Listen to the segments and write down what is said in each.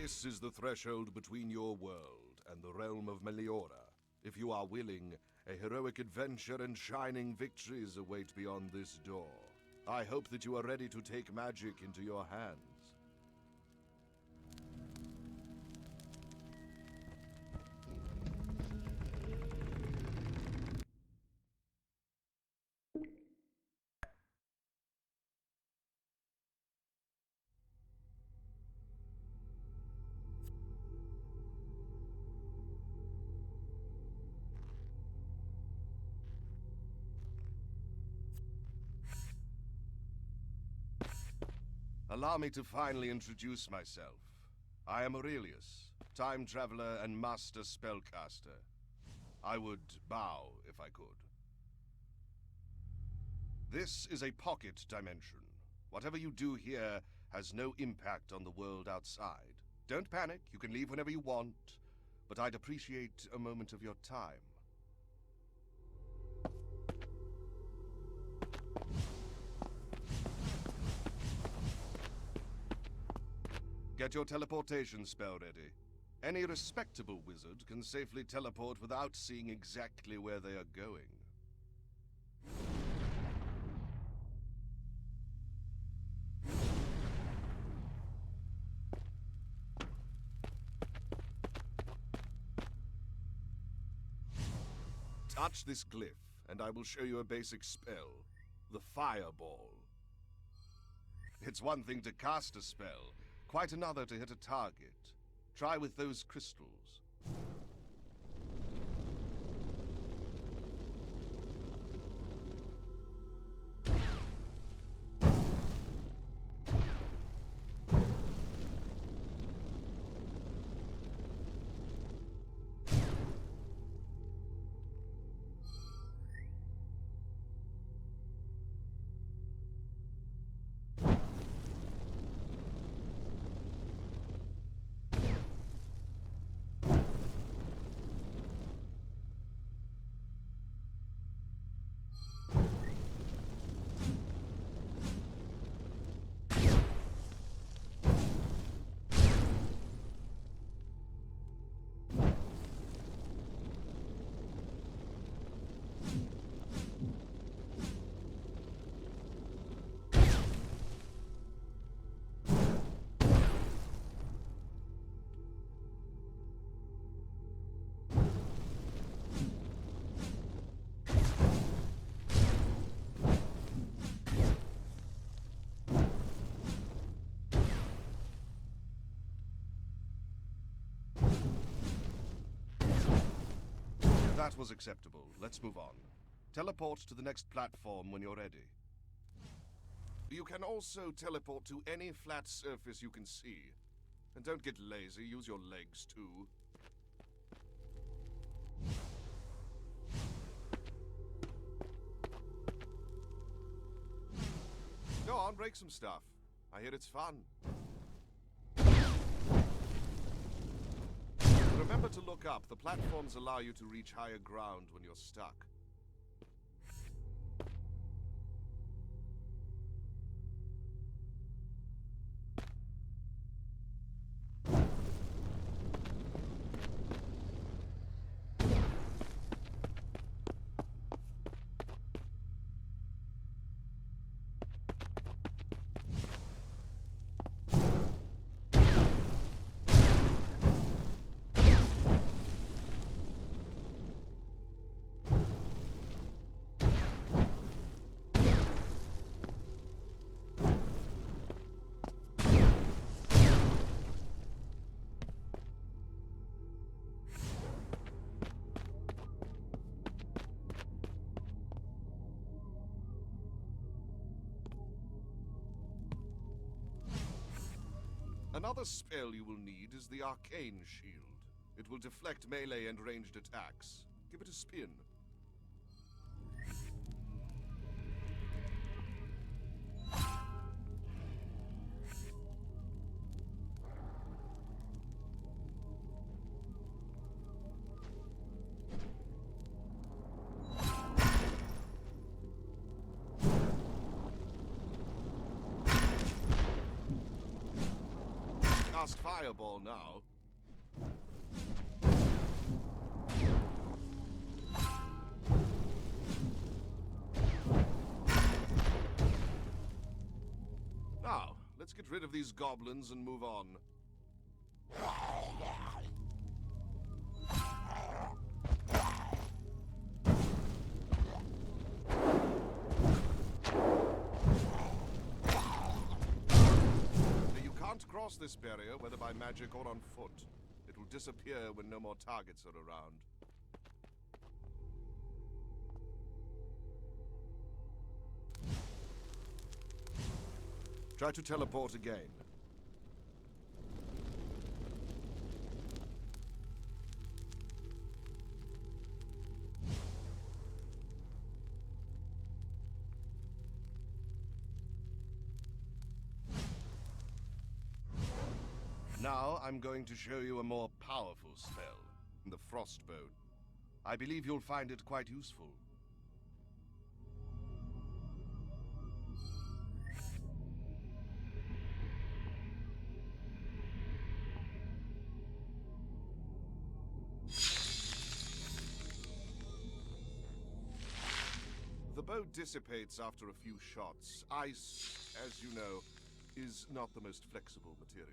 This is the threshold between your world and the realm of Meliora. If you are willing, a heroic adventure and shining victories await beyond this door. I hope that you are ready to take magic into your hands. Allow me to finally introduce myself. I am Aurelius, time traveler and master spellcaster. I would bow if I could. This is a pocket dimension. Whatever you do here has no impact on the world outside. Don't panic, you can leave whenever you want, but I'd appreciate a moment of your time. Get your teleportation spell ready. Any respectable wizard can safely teleport without seeing exactly where they are going. Touch this glyph, and I will show you a basic spell, the Fireball. It's one thing to cast a spell, quite another to hit a target. Try with those crystals. That was acceptable. Let's move on. Teleport to the next platform when you're ready. You can also teleport to any flat surface you can see. And don't get lazy, use your legs too. Go on, break some stuff. I hear it's fun. Remember to look up. The platforms allow you to reach higher ground when you're stuck. Another spell you will need is the Arcane Shield. It will deflect melee and ranged attacks. Give it a spin. cast Fireball now. Now, let's get rid of these goblins and move on. You can't cross this barrier, whether by magic or on foot. It will disappear when no more targets are around. Try to teleport again. Now I'm going to show you a more powerful spell, the Frostbolt. I believe you'll find it quite useful. The bow dissipates after a few shots. Ice, as you know, is not the most flexible material.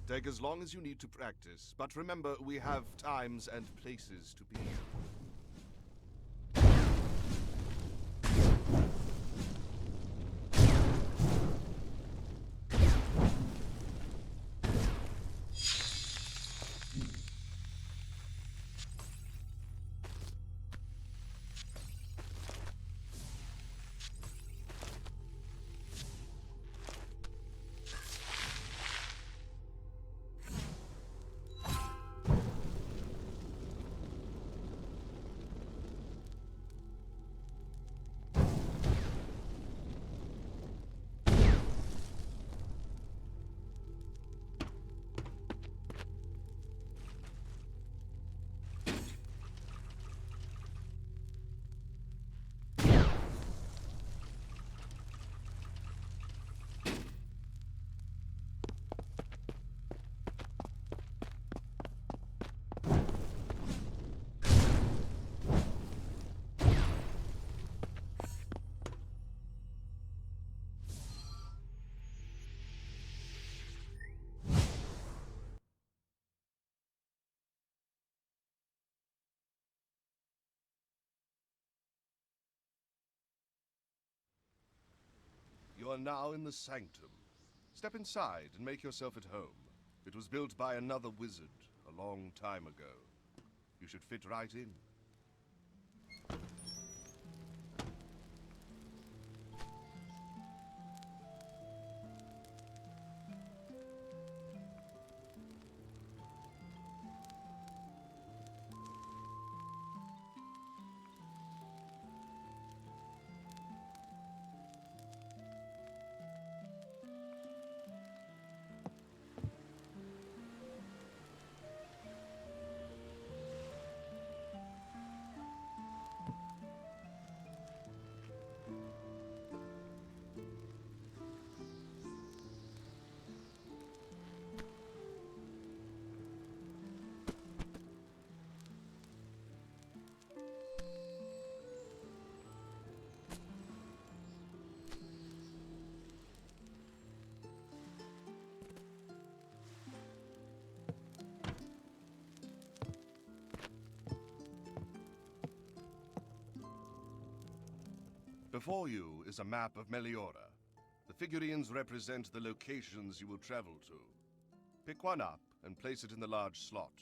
Take as long as you need to practice, but remember, we have times and places to be. You are now in the sanctum. Step inside and make yourself at home. It was built by another wizard a long time ago. You should fit right in. Before you is a map of Meliora. The figurines represent the locations you will travel to. Pick one up and place it in the large slot.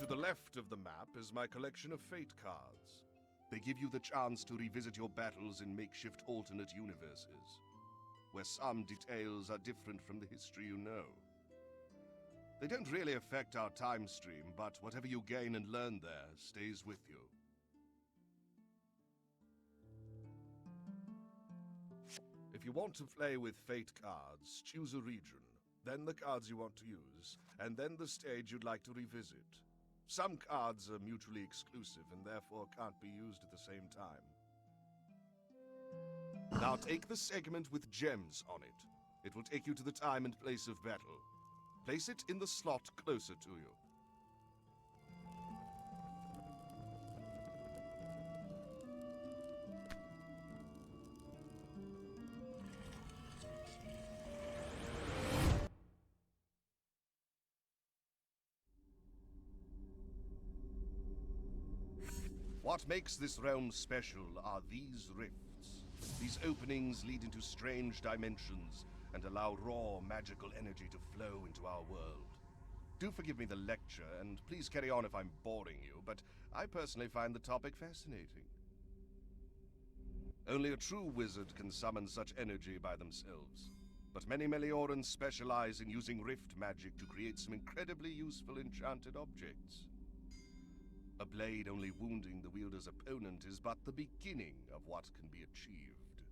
To the left of the map is my collection of fate cards. They give you the chance to revisit your battles in makeshift alternate universes, where some details are different from the history you know. They don't really affect our time stream, but whatever you gain and learn there stays with you. If you want to play with fate cards, choose a region, then the cards you want to use, and then the stage you'd like to revisit. Some cards are mutually exclusive and therefore can't be used at the same time. Now take the segment with gems on it. It will take you to the time and place of battle. Place it in the slot closer to you. What makes this realm special are these rifts. These openings lead into strange dimensions and allow raw magical energy to flow into our world. Do forgive me the lecture, and please carry on if I'm boring you, but I personally find the topic fascinating. Only a true wizard can summon such energy by themselves, but many Meliorans specialize in using rift magic to create some incredibly useful enchanted objects. A blade only wounding the wielder's opponent is but the beginning of what can be achieved.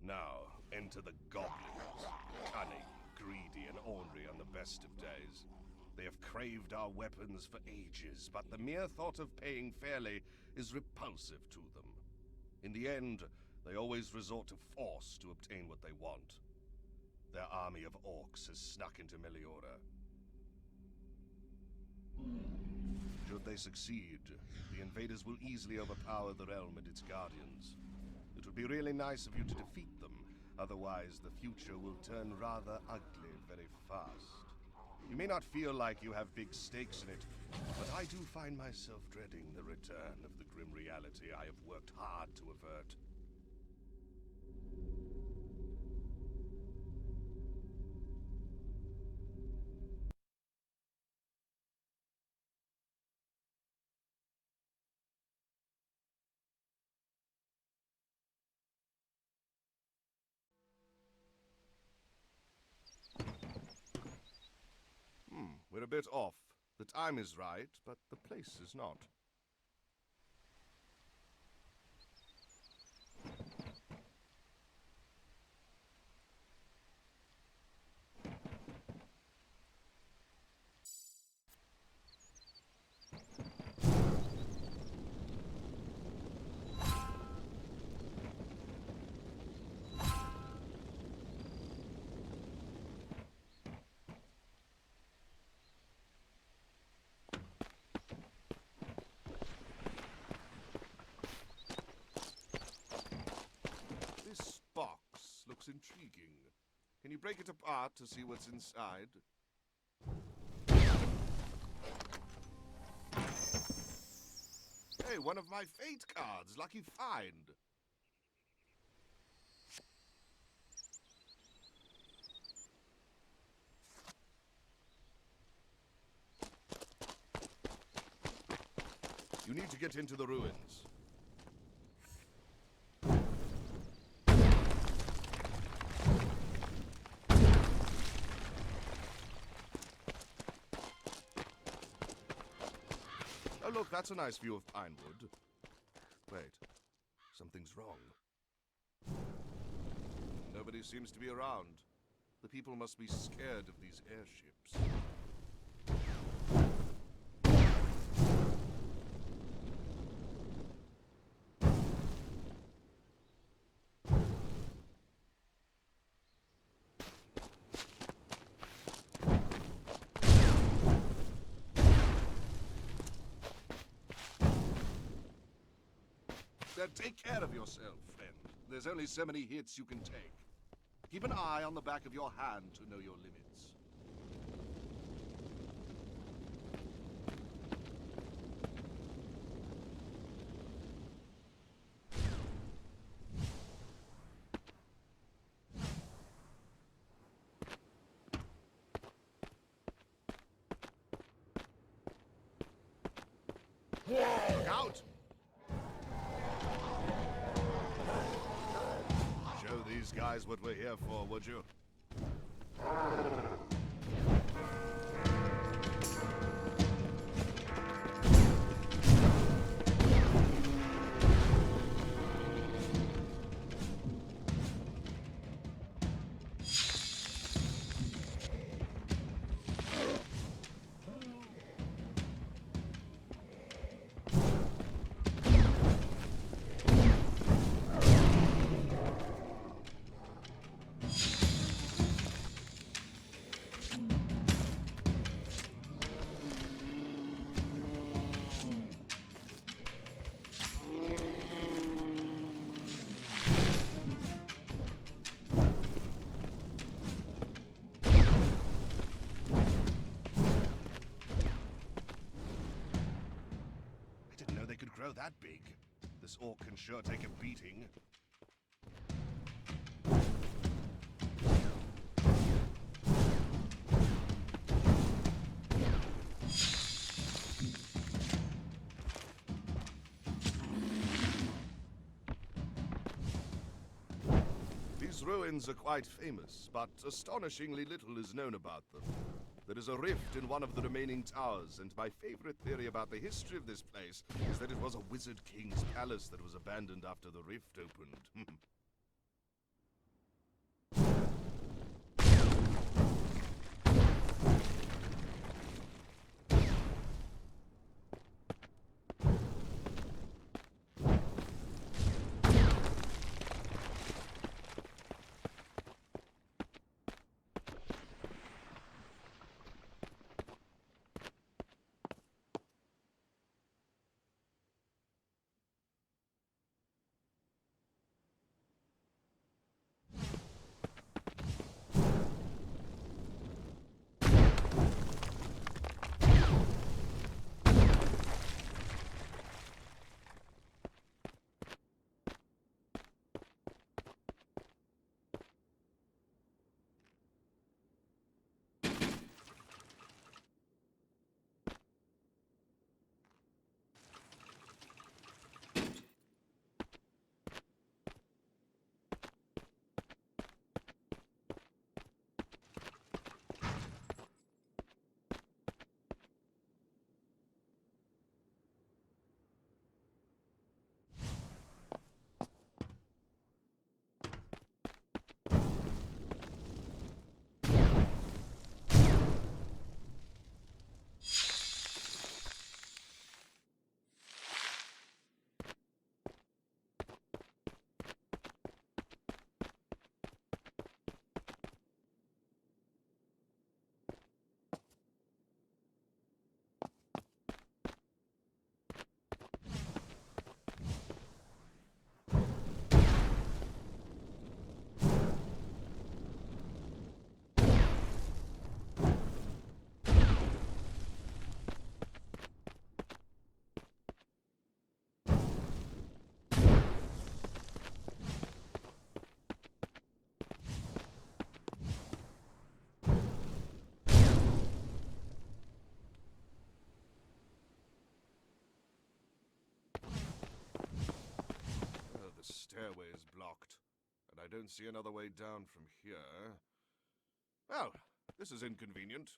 Now, enter the goblins. Cunning, greedy, and ornery on the best of days. They have craved our weapons for ages, but the mere thought of paying fairly is repulsive to them. In the end, they always resort to force to obtain what they want. Their army of orcs has snuck into Meliora. Should they succeed, the invaders will easily overpower the realm and its guardians. It would be really nice of you to defeat them, otherwise the future will turn rather ugly very fast. You may not feel like you have big stakes in it, but I do find myself dreading the return of the grim reality I have worked hard to avert. We're a bit off. The time is right, but the place is not. Can you break it apart to see what's inside? Hey, one of my fate cards. Lucky find. You need to get into the ruins. Oh, look, that's a nice view of Pinewood. Wait, something's wrong. Nobody seems to be around. The people must be scared of these airships. Take care of yourself, friend. There's only so many hits you can take. Keep an eye on the back of your hand to know your limits. Look out! Show these guys what we're here for, would you? Grow that big. This orc can sure take a beating. These ruins are quite famous, but astonishingly little is known about them. There is a rift in one of the remaining towers, and my favorite theory about the history of this place is that it was a wizard king's palace that was abandoned after the rift opened. stairway is blocked, and I don't see another way down from here. Well, this is inconvenient.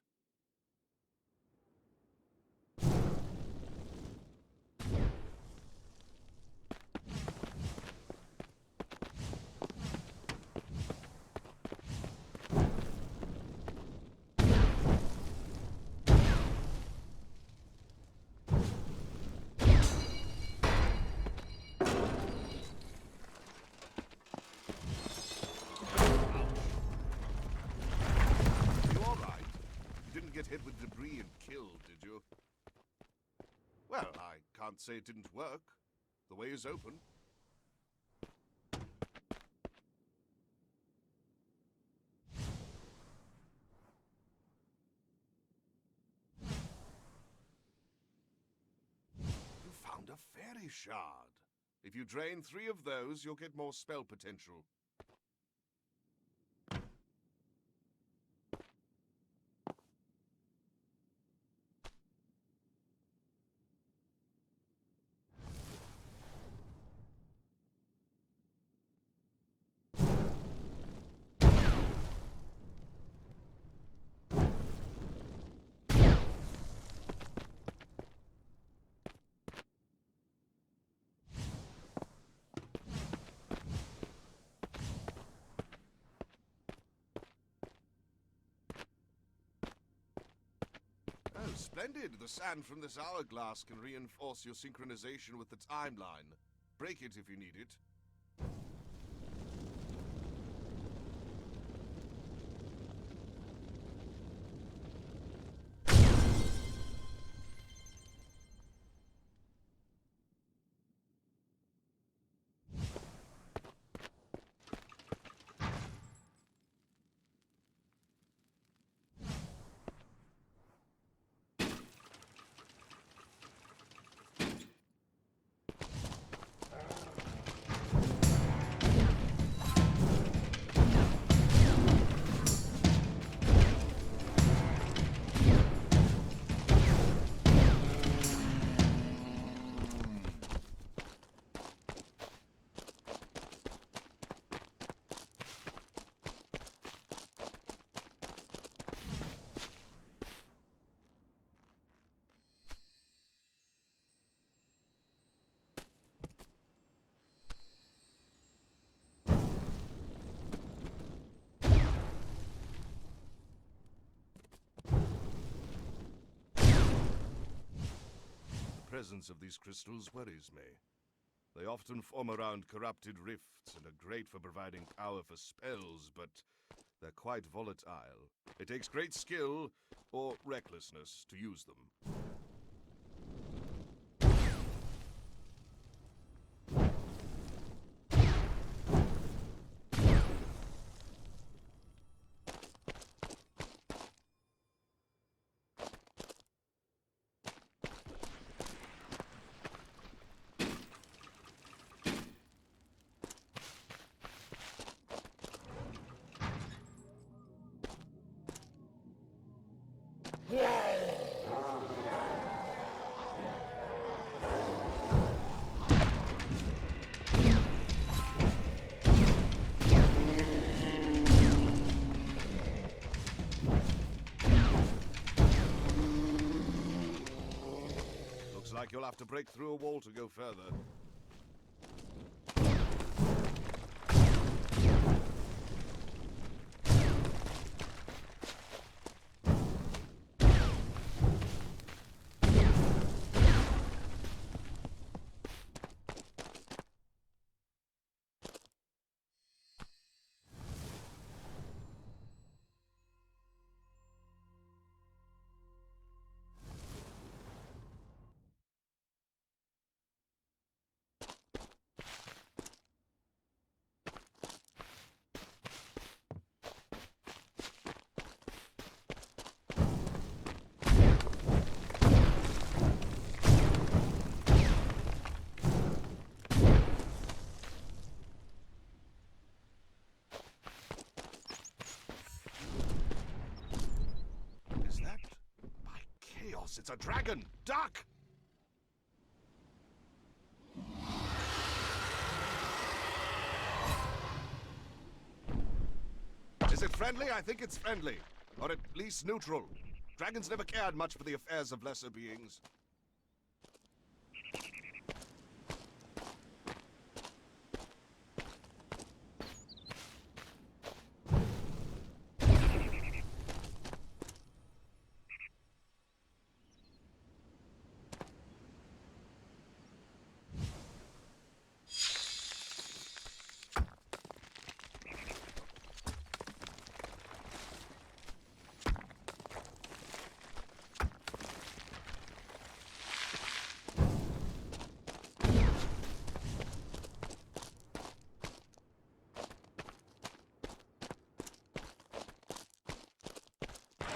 Get hit with debris and killed, did you? Well, I can't say it didn't work. The way is open. You found a fairy shard. If you drain 3 of those, you'll get more spell potential. Oh, splendid! The sand from this hourglass can reinforce your synchronization with the timeline. Break it if you need it. The presence of these crystals worries me. They often form around corrupted rifts and are great for providing power for spells, but they're quite volatile. It takes great skill or recklessness to use them. Looks like you'll have to break through a wall to go further. It's a dragon! Duck! it friendly? I think it's friendly. Or at least neutral. Dragons never cared much for the affairs of lesser beings.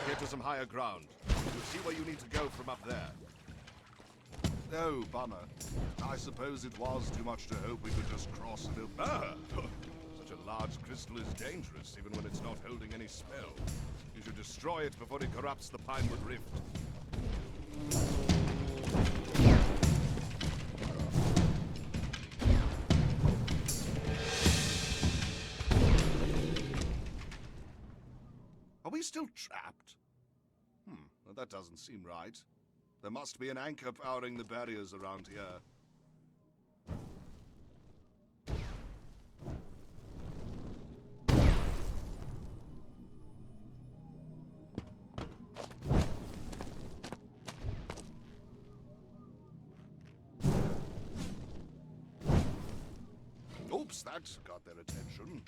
Get to some higher ground. You'll see where you need to go from up there. Oh, bummer. I suppose it was too much to hope we could just cross and... Such a large crystal is dangerous, even when it's not holding any spell. You should destroy it before it corrupts the Pinewood Rift. Are we still trapped? Well, that doesn't seem right. There must be an anchor powering the barriers around here. Oops, that got their attention.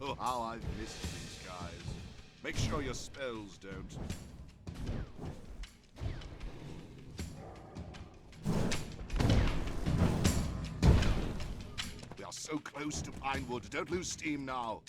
Oh, how I've missed these guys. Make sure your spells don't. We are so close to Pinewood. Don't lose steam now.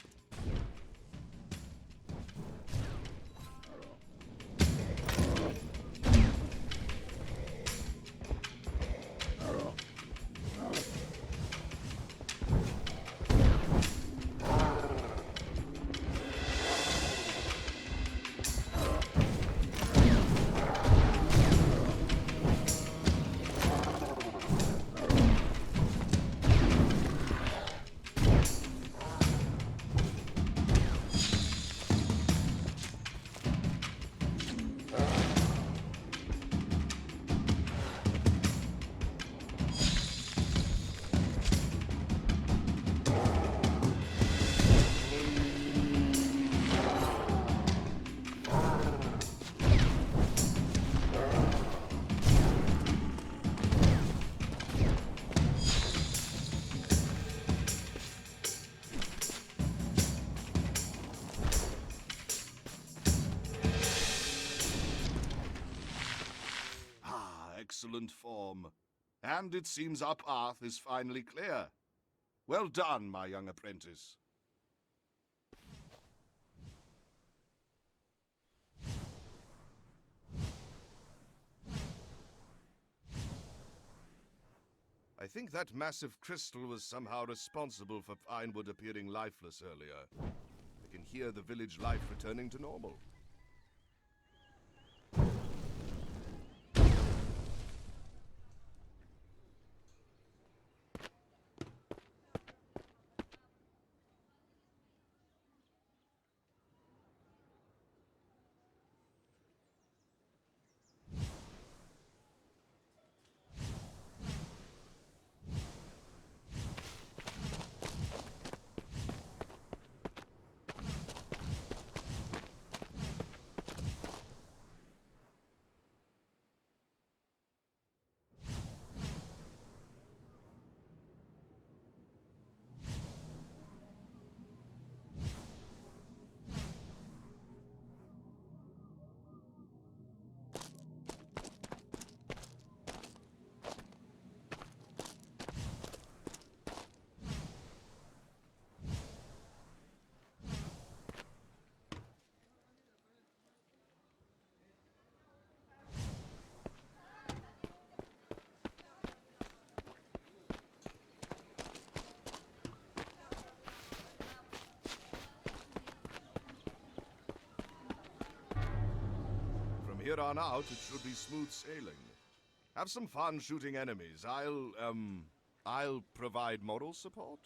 Excellent form. And it seems our path is finally clear. Well done, my young apprentice. I think that massive crystal was somehow responsible for Pinewood appearing lifeless earlier. I can hear the village life returning to normal. here on out, it should be smooth sailing. Have some fun shooting enemies. I'll provide moral support.